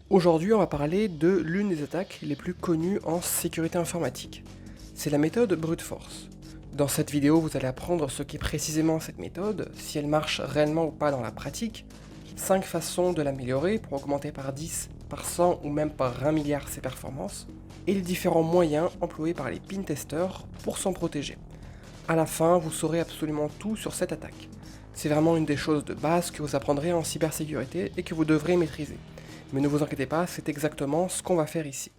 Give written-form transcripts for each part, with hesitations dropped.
Aujourd'hui, on va parler de l'une des attaques les plus connues en sécurité informatique. C'est la méthode brute force. Dans cette vidéo, vous allez apprendre ce qu'est précisément cette méthode, si elle marche réellement ou pas dans la pratique, 5 façons de l'améliorer pour augmenter par 10, par 100 ou même par 1 milliard ses performances, et les différents moyens employés par les pin-testers pour s'en protéger. À la fin, vous saurez absolument tout sur cette attaque. C'est vraiment une des choses de base que vous apprendrez en cybersécurité et que vous devrez maîtriser. Mais ne vous inquiétez pas, c'est exactement ce qu'on va faire ici.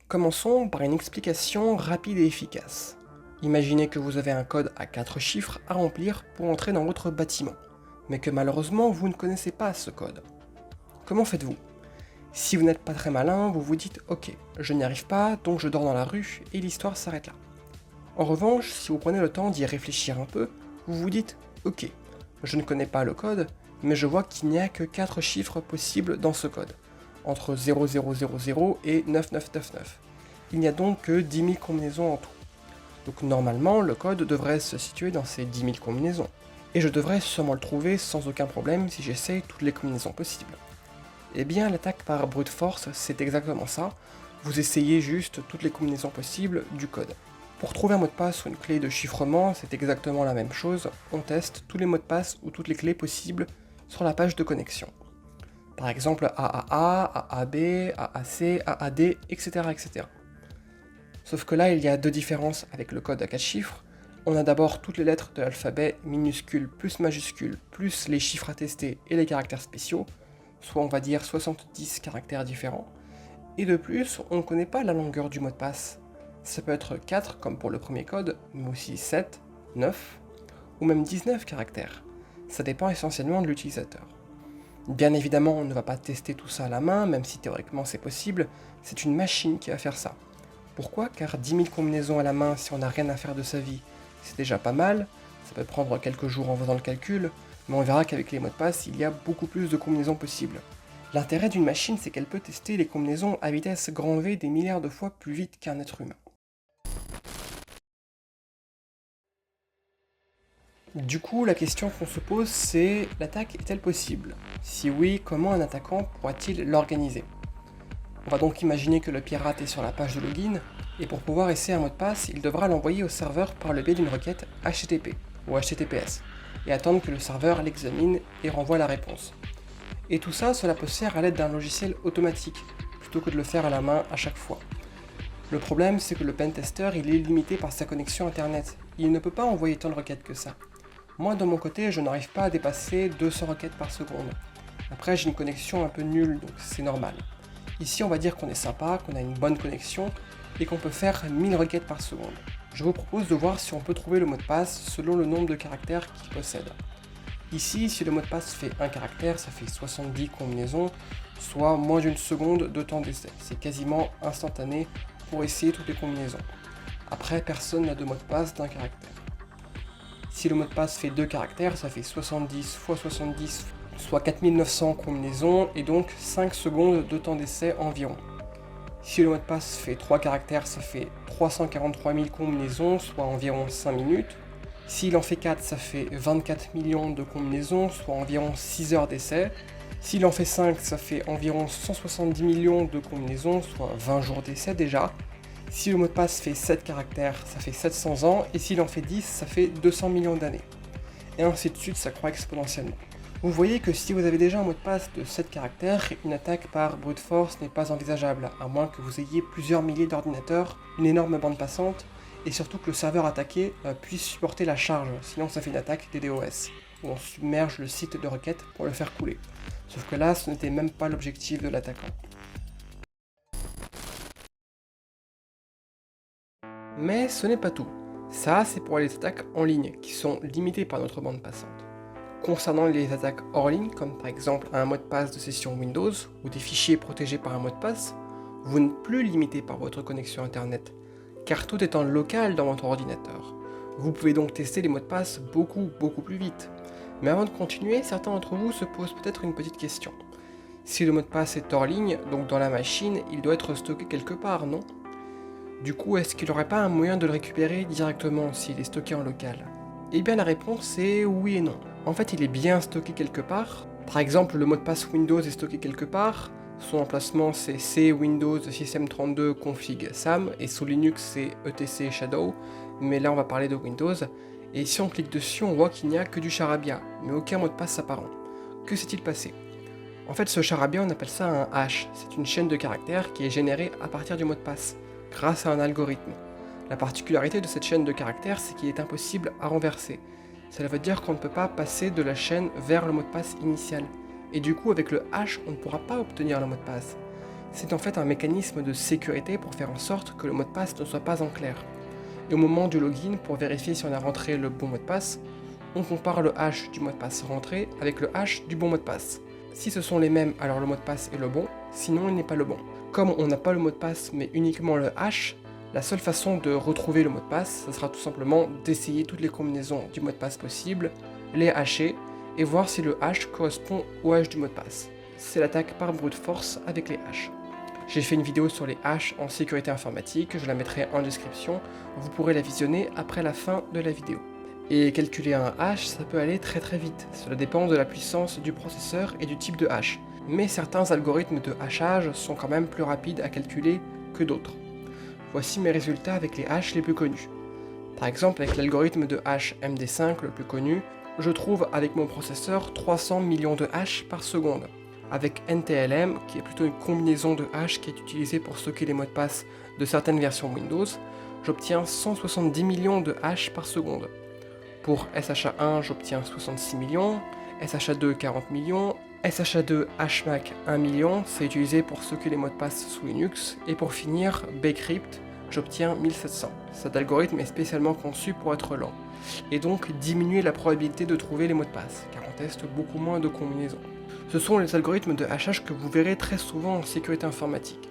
Commençons par une explication rapide et efficace. Imaginez que vous avez un code à 4 chiffres à remplir pour entrer dans votre bâtiment, mais que malheureusement vous ne connaissez pas ce code. Comment faites-vous? Si vous n'êtes pas très malin, vous vous dites ok, je n'y arrive pas, donc je dors dans la rue et l'histoire s'arrête là. En revanche, si vous prenez le temps d'y réfléchir un peu, vous vous dites ok, je ne connais pas le code, mais je vois qu'il n'y a que 4 chiffres possibles dans ce code, entre 0000 et 9999. Il n'y a donc que 10 000 combinaisons en tout. Donc normalement, le code devrait se situer dans ces 10 000 combinaisons. Et je devrais sûrement le trouver sans aucun problème si j'essaye toutes les combinaisons possibles. Eh bien, l'attaque par brute force, c'est exactement ça. Vous essayez juste toutes les combinaisons possibles du code. Pour trouver un mot de passe ou une clé de chiffrement, c'est exactement la même chose. On teste tous les mots de passe ou toutes les clés possibles sur la page de connexion. Par exemple AAA, AAB, AAC, AAD, etc., etc. Sauf que là, il y a deux différences avec le code à 4 chiffres. On a d'abord toutes les lettres de l'alphabet, minuscules plus majuscules, plus les chiffres à tester et les caractères spéciaux, soit on va dire 70 caractères différents. Et de plus, on ne connaît pas la longueur du mot de passe. Ça peut être 4 comme pour le premier code, mais aussi 7, 9 ou même 19 caractères. Ça dépend essentiellement de l'utilisateur. Bien évidemment, on ne va pas tester tout ça à la main, même si théoriquement c'est possible, c'est une machine qui va faire ça. Pourquoi? Car 10 000 combinaisons à la main si on n'a rien à faire de sa vie, c'est déjà pas mal, ça peut prendre quelques jours en faisant le calcul, mais on verra qu'avec les mots de passe, il y a beaucoup plus de combinaisons possibles. L'intérêt d'une machine, c'est qu'elle peut tester les combinaisons à vitesse grand V des milliards de fois plus vite qu'un être humain. Du coup, la question qu'on se pose, c'est l'attaque est-elle possible? Si oui, comment un attaquant pourra-t-il l'organiser? On va donc imaginer que le pirate est sur la page de login, et pour pouvoir essayer un mot de passe, il devra l'envoyer au serveur par le biais d'une requête HTTP ou HTTPS, et attendre que le serveur l'examine et renvoie la réponse. Et tout ça, cela peut se faire à l'aide d'un logiciel automatique, plutôt que de le faire à la main à chaque fois. Le problème, c'est que le pentester, il est limité par sa connexion internet. Il ne peut pas envoyer tant de requêtes que ça. Moi, de mon côté, je n'arrive pas à dépasser 200 requêtes par seconde. Après, j'ai une connexion un peu nulle, donc c'est normal. Ici, on va dire qu'on est sympa, qu'on a une bonne connexion, et qu'on peut faire 1000 requêtes par seconde. Je vous propose de voir si on peut trouver le mot de passe selon le nombre de caractères qu'il possède. Ici, si le mot de passe fait 1 caractère, ça fait 70 combinaisons, soit moins d'une seconde de temps d'essai. C'est quasiment instantané pour essayer toutes les combinaisons. Après, personne n'a de mot de passe d'un caractère. Si le mot de passe fait 2 caractères, ça fait 70 x 70, soit 4900 combinaisons, et donc 5 secondes de temps d'essai environ. Si le mot de passe fait 3 caractères, ça fait 343 000 combinaisons, soit environ 5 minutes. S'il en fait 4, ça fait 24 millions de combinaisons, soit environ 6 heures d'essai. S'il en fait 5, ça fait environ 170 millions de combinaisons, soit 20 jours d'essai déjà. Si le mot de passe fait 7 caractères, ça fait 700 ans, et s'il en fait 10, ça fait 200 millions d'années. Et ainsi de suite, ça croît exponentiellement. Vous voyez que si vous avez déjà un mot de passe de 7 caractères, une attaque par brute force n'est pas envisageable, à moins que vous ayez plusieurs milliers d'ordinateurs, une énorme bande passante, et surtout que le serveur attaqué puisse supporter la charge, sinon ça fait une attaque DDoS, où on submerge le site de requête pour le faire couler. Sauf que là, ce n'était même pas l'objectif de l'attaquant. Mais ce n'est pas tout. Ça, c'est pour les attaques en ligne, qui sont limitées par notre bande passante. Concernant les attaques hors ligne, comme par exemple un mot de passe de session Windows, ou des fichiers protégés par un mot de passe, vous n'êtes plus limité par votre connexion internet, car tout est en local dans votre ordinateur. Vous pouvez donc tester les mots de passe beaucoup plus vite. Mais avant de continuer, certains d'entre vous se posent peut-être une petite question. Si le mot de passe est hors ligne, donc dans la machine, il doit être stocké quelque part, non? Du coup, est-ce qu'il n'y aurait pas un moyen de le récupérer directement s'il est stocké en local? Eh bien la réponse est oui et non. En fait, il est bien stocké quelque part. Par exemple, le mot de passe Windows est stocké quelque part. Son emplacement c'est C Windows System32 config SAM et sous Linux c'est etc shadow, mais là on va parler de Windows. Et si on clique dessus, on voit qu'il n'y a que du charabia, mais aucun mot de passe apparent. Que s'est-il passé? En fait, ce charabia, on appelle ça un hash. C'est une chaîne de caractères qui est générée à partir du mot de passe, grâce à un algorithme. La particularité de cette chaîne de caractères, c'est qu'il est impossible à renverser. Cela veut dire qu'on ne peut pas passer de la chaîne vers le mot de passe initial. Et du coup, avec le hash, on ne pourra pas obtenir le mot de passe. C'est en fait un mécanisme de sécurité pour faire en sorte que le mot de passe ne soit pas en clair. Et au moment du login, pour vérifier si on a rentré le bon mot de passe, on compare le hash du mot de passe rentré avec le hash du bon mot de passe. Si ce sont les mêmes, alors le mot de passe est le bon, sinon il n'est pas le bon. Comme on n'a pas le mot de passe mais uniquement le hash, la seule façon de retrouver le mot de passe, ce sera tout simplement d'essayer toutes les combinaisons du mot de passe possibles, les hasher, et voir si le hash correspond au hash du mot de passe. C'est l'attaque par brute force avec les hashes. J'ai fait une vidéo sur les hashes en sécurité informatique, je la mettrai en description, vous pourrez la visionner après la fin de la vidéo. Et calculer un hash, ça peut aller très très vite, cela dépend de la puissance du processeur et du type de hash. Mais certains algorithmes de hachage sont quand même plus rapides à calculer que d'autres. Voici mes résultats avec les hashes les plus connus. Par exemple, avec l'algorithme de hash MD5 le plus connu, je trouve avec mon processeur 300 millions de hashes par seconde. Avec NTLM, qui est plutôt une combinaison de hashes qui est utilisée pour stocker les mots de passe de certaines versions Windows, j'obtiens 170 millions de hashes par seconde. Pour SHA-1, j'obtiens 66 millions, SHA-2 40 millions, SHA-2 HMAC 1 million, c'est utilisé pour stocker les mots de passe sous Linux, et pour finir, Bcrypt, j'obtiens 1700. Cet algorithme est spécialement conçu pour être lent, et donc diminuer la probabilité de trouver les mots de passe, car on teste beaucoup moins de combinaisons. Ce sont les algorithmes de hachage que vous verrez très souvent en sécurité informatique.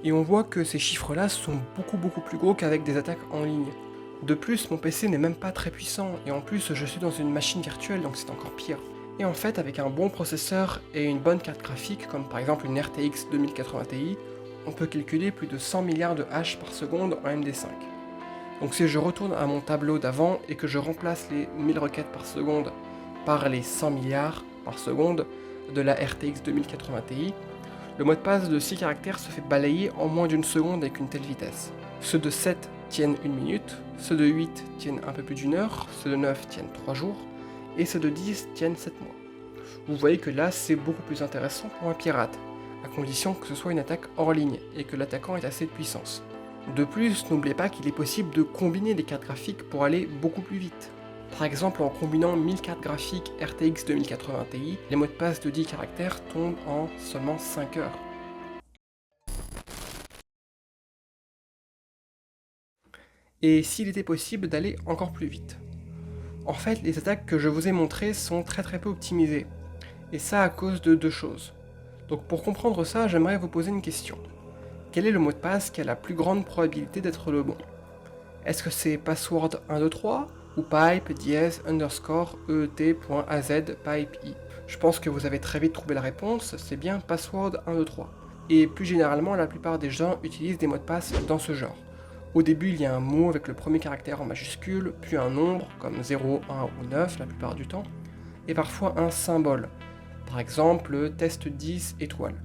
Et on voit que ces chiffres-là sont beaucoup plus gros qu'avec des attaques en ligne. De plus, mon PC n'est même pas très puissant, et en plus je suis dans une machine virtuelle, donc c'est encore pire. Et en fait, avec un bon processeur et une bonne carte graphique, comme par exemple une RTX 2080 Ti, on peut calculer plus de 100 milliards de hashes par seconde en MD5. Donc si je retourne à mon tableau d'avant et que je remplace les 1000 requêtes par seconde par les 100 milliards par seconde de la RTX 2080 Ti, le mot de passe de 6 caractères se fait balayer en moins d'une seconde avec une telle vitesse. Ceux de 7 tiennent 1 minute, ceux de 8 tiennent un peu plus d'une heure, ceux de 9 tiennent 3 jours, et ceux de 10 tiennent 7 mois. Vous voyez que là c'est beaucoup plus intéressant pour un pirate, à condition que ce soit une attaque hors ligne et que l'attaquant ait assez de puissance. De plus, n'oubliez pas qu'il est possible de combiner les cartes graphiques pour aller beaucoup plus vite. Par exemple, en combinant 1000 cartes graphiques RTX 2080 Ti, les mots de passe de 10 caractères tombent en seulement 5 heures. Et s'il était possible d'aller encore plus vite. En fait, les attaques que je vous ai montrées sont très peu optimisées. Et ça à cause de deux choses. Donc pour comprendre ça, j'aimerais vous poser une question. Quel est le mot de passe qui a la plus grande probabilité d'être le bon? Est-ce que c'est password 123 ou pipe dièse underscore eet.az pipe i? Je pense que vous avez très vite trouvé la réponse, c'est bien password 123. Et plus généralement, la plupart des gens utilisent des mots de passe dans ce genre. Au début, il y a un mot avec le premier caractère en majuscule, puis un nombre, comme 0, 1 ou 9 la plupart du temps, et parfois un symbole, par exemple test 10 étoiles.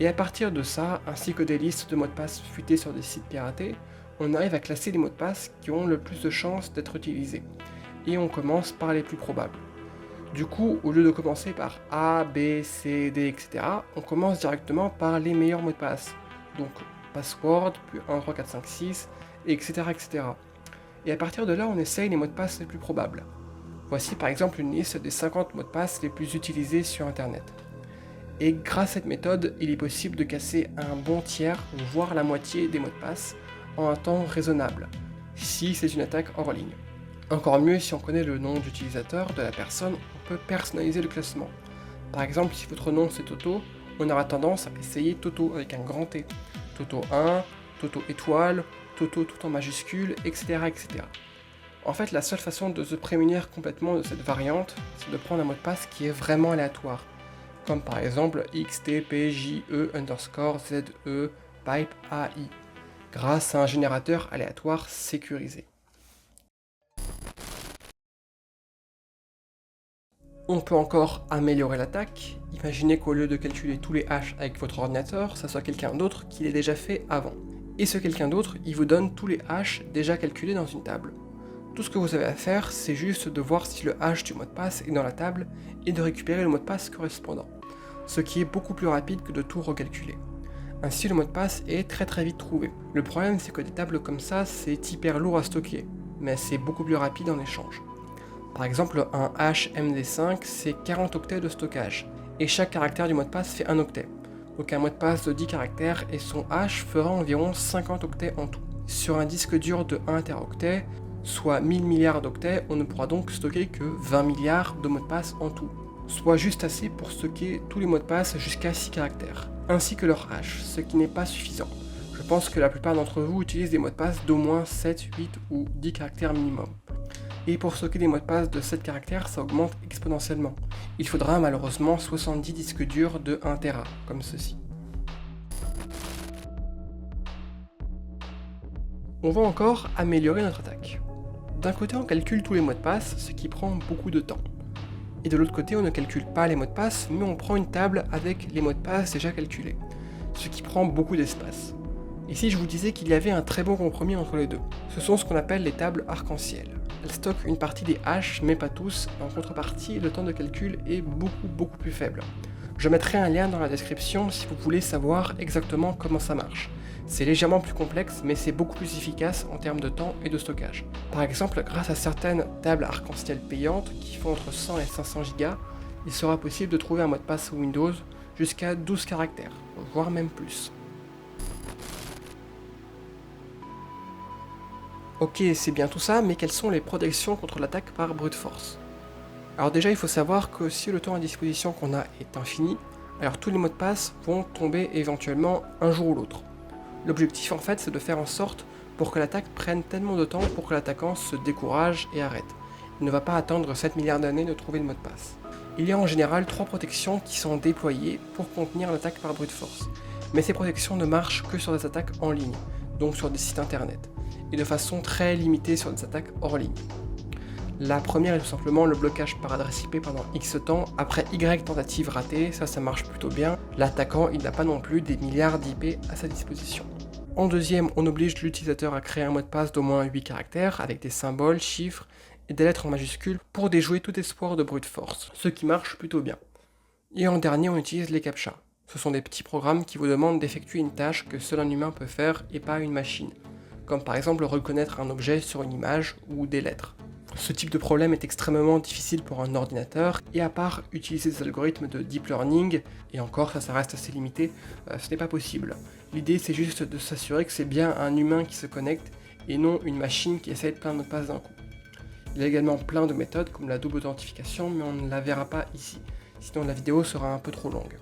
Et à partir de ça, ainsi que des listes de mots de passe fuités sur des sites piratés, on arrive à classer les mots de passe qui ont le plus de chances d'être utilisés. Et on commence par les plus probables. Du coup, au lieu de commencer par A, B, C, D, etc., on commence directement par les meilleurs mots de passe. Donc password, puis 1, 3, 4, 5, 6, etc., etc. Et à partir de là, on essaye les mots de passe les plus probables. Voici par exemple une liste des 50 mots de passe les plus utilisés sur Internet. Et grâce à cette méthode, il est possible de casser un bon tiers, voire la moitié des mots de passe, en un temps raisonnable, si c'est une attaque hors ligne. Encore mieux, si on connaît le nom d'utilisateur de la personne, on peut personnaliser le classement. Par exemple, si votre nom c'est Toto, on aura tendance à essayer Toto avec un grand T. Toto 1, Toto étoile, Toto tout en majuscule, etc., etc. En fait, la seule façon de se prémunir complètement de cette variante, c'est de prendre un mot de passe qui est vraiment aléatoire, comme par exemple xtpje underscore ze pipe ai, grâce à un générateur aléatoire sécurisé. On peut encore améliorer l'attaque. Imaginez qu'au lieu de calculer tous les hash avec votre ordinateur, ça soit quelqu'un d'autre qui l'ait déjà fait avant. Et ce quelqu'un d'autre, il vous donne tous les hash déjà calculés dans une table. Tout ce que vous avez à faire, c'est juste de voir si le hash du mot de passe est dans la table et de récupérer le mot de passe correspondant, ce qui est beaucoup plus rapide que de tout recalculer. Ainsi, le mot de passe est très vite trouvé. Le problème, c'est que des tables comme ça, c'est hyper lourd à stocker, mais c'est beaucoup plus rapide en échange. Par exemple, un hash MD5, c'est 40 octets de stockage, et chaque caractère du mot de passe fait un octet. Donc un mot de passe de 10 caractères et son hash fera environ 50 octets en tout. Sur un disque dur de 1 teraoctet, soit 1000 milliards d'octets, on ne pourra donc stocker que 20 milliards de mots de passe en tout, soit juste assez pour stocker tous les mots de passe jusqu'à 6 caractères, ainsi que leur hash, ce qui n'est pas suffisant. Je pense que la plupart d'entre vous utilisent des mots de passe d'au moins 7, 8 ou 10 caractères minimum. Et pour stocker des mots de passe de 7 caractères, ça augmente exponentiellement. Il faudra malheureusement 70 disques durs de 1 Tera, comme ceci. On va encore améliorer notre attaque. D'un côté, on calcule tous les mots de passe, ce qui prend beaucoup de temps. Et de l'autre côté, on ne calcule pas les mots de passe, mais on prend une table avec les mots de passe déjà calculés, ce qui prend beaucoup d'espace. Ici, je vous disais qu'il y avait un très bon compromis entre les deux. Ce sont ce qu'on appelle les tables arc-en-ciel. Elles stockent une partie des hash, mais pas tous, et en contrepartie, le temps de calcul est beaucoup plus faible. Je mettrai un lien dans la description si vous voulez savoir exactement comment ça marche. C'est légèrement plus complexe, mais c'est beaucoup plus efficace en termes de temps et de stockage. Par exemple, grâce à certaines tables arc-en-ciel payantes qui font entre 100 et 500 Go, il sera possible de trouver un mot de passe Windows jusqu'à 12 caractères, voire même plus. Ok, c'est bien tout ça, mais quelles sont les protections contre l'attaque par brute force? Alors déjà, il faut savoir que si le temps à disposition qu'on a est infini, alors tous les mots de passe vont tomber éventuellement un jour ou l'autre. L'objectif en fait, c'est de faire en sorte pour que l'attaque prenne tellement de temps pour que l'attaquant se décourage et arrête. Il ne va pas attendre 7 milliards d'années de trouver le mot de passe. Il y a en général 3 protections qui sont déployées pour contenir l'attaque par brute force. Mais ces protections ne marchent que sur des attaques en ligne, donc sur des sites internet, et de façon très limitée sur des attaques hors ligne. La première est tout simplement le blocage par adresse IP pendant X temps, après Y tentatives ratées, ça marche plutôt bien. L'attaquant, il n'a pas non plus des milliards d'IP à sa disposition. En deuxième, on oblige l'utilisateur à créer un mot de passe d'au moins 8 caractères, avec des symboles, chiffres et des lettres en majuscules pour déjouer tout espoir de brute force, ce qui marche plutôt bien. Et en dernier, on utilise les CAPTCHA. Ce sont des petits programmes qui vous demandent d'effectuer une tâche que seul un humain peut faire et pas une machine, comme par exemple reconnaître un objet sur une image ou des lettres. Ce type de problème est extrêmement difficile pour un ordinateur, et à part utiliser des algorithmes de deep learning, et encore ça reste assez limité, ce n'est pas possible. L'idée c'est juste de s'assurer que c'est bien un humain qui se connecte, et non une machine qui essaie de plein de mots de passe d'un coup. Il y a également plein de méthodes comme la double authentification, mais on ne la verra pas ici, sinon la vidéo sera un peu trop longue.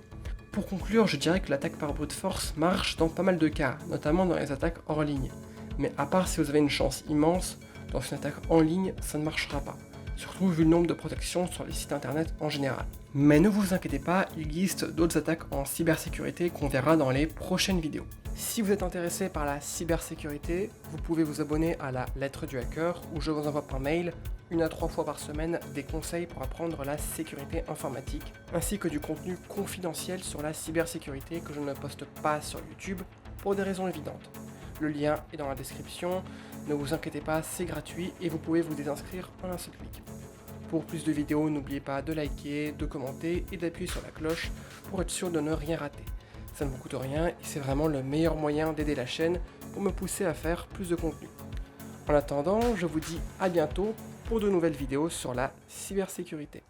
Pour conclure, je dirais que l'attaque par brute force marche dans pas mal de cas, notamment dans les attaques hors ligne. Mais à part si vous avez une chance immense, dans une attaque en ligne, ça ne marchera pas, surtout vu le nombre de protections sur les sites internet en général. Mais ne vous inquiétez pas, il existe d'autres attaques en cybersécurité qu'on verra dans les prochaines vidéos. Si vous êtes intéressé par la cybersécurité, vous pouvez vous abonner à la lettre du hacker, où je vous envoie par mail 1 à 3 fois par semaine des conseils pour apprendre la sécurité informatique, ainsi que du contenu confidentiel sur la cybersécurité que je ne poste pas sur YouTube pour des raisons évidentes. Le lien est dans la description, ne vous inquiétez pas, c'est gratuit et vous pouvez vous désinscrire en un seul clic. Pour plus de vidéos, n'oubliez pas de liker, de commenter et d'appuyer sur la cloche pour être sûr de ne rien rater. Ça ne vous coûte rien et c'est vraiment le meilleur moyen d'aider la chaîne pour me pousser à faire plus de contenu. En attendant, je vous dis à bientôt pour de nouvelles vidéos sur la cybersécurité.